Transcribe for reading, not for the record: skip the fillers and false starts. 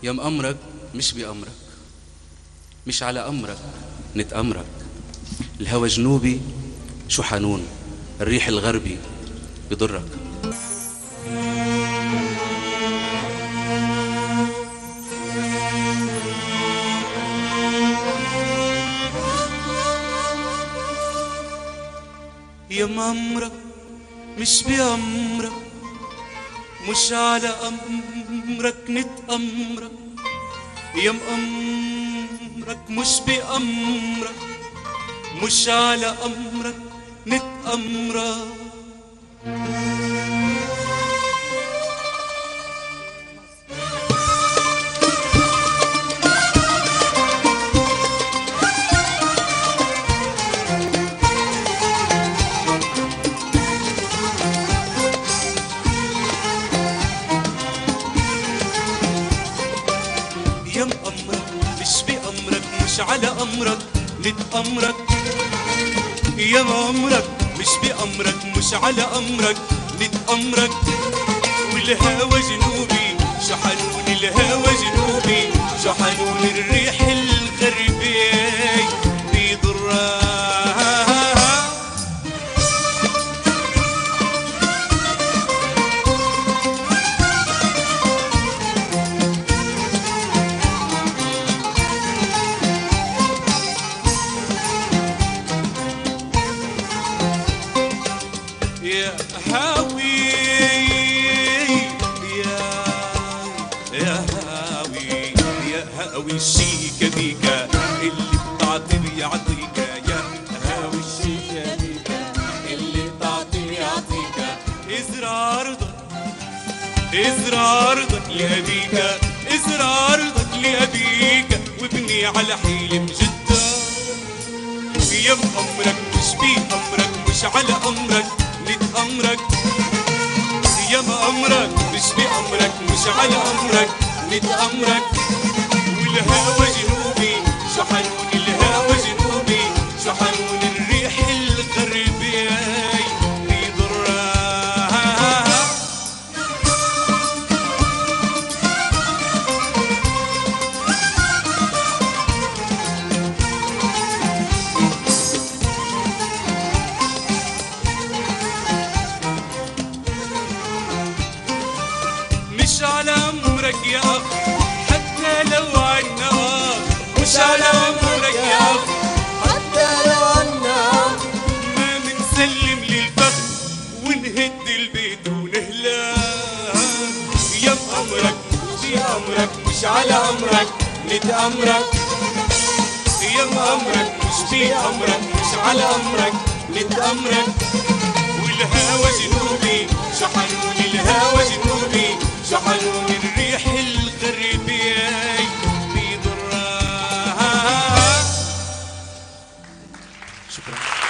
يا مأمرك مش بأمرك، مش على أمرك نتأمرك. الهوى جنوبي شو حنون، الريح الغربي بضرك. يا مأمرك مش بأمرك، مش على أمرك نتأمرك. يا مأمرك مش بأمرك، مش على أمرك نتأمرك. يا مأمرك مش بأمرك، مش على أمرك نتأمرك. يا مأمرك مش بأمرك، مش على أمرك نتأمرك. والهوى جنوبي شو حنون، الهوى جنوبي شو حنون، الريح الغربي بيضرها. يا هاوي يا هاوي يا هاوي الشيكة بيكا اللي بتعطي بيعطيك. يا هاوي الشيكة بيكا اللي بتعطي بيعطيك. ازرع ارضك، ازرع ارضك لأبيك، ازرع ارضك لأبيك، وابني على حلم جدة. يا مأمرك مش بأمرك، مش على أمرك نتأمرك. يا مأمرك مش بأمرك، مش على أمرك نتأمرك. والهوى جنوبي شو حنون، الهوى جنوبي شو حنون، الريح الغربي بيضرها. مش على أمرك يا أخي حتى لو عنا، مش على أمرك يا أخي حتى لو عنا. ما منسلم للفخر ونهد البيت ونهلا. يا مأمرك مش أمرك، مش على أمرك نتأمرك. يا مأمرك مش بأمرك، مش على أمرك نتأمرك. والهوى جنوبي شو حنون، الهوى جنوبي شو حنون، الريح الغربي بيضرها. شكرا.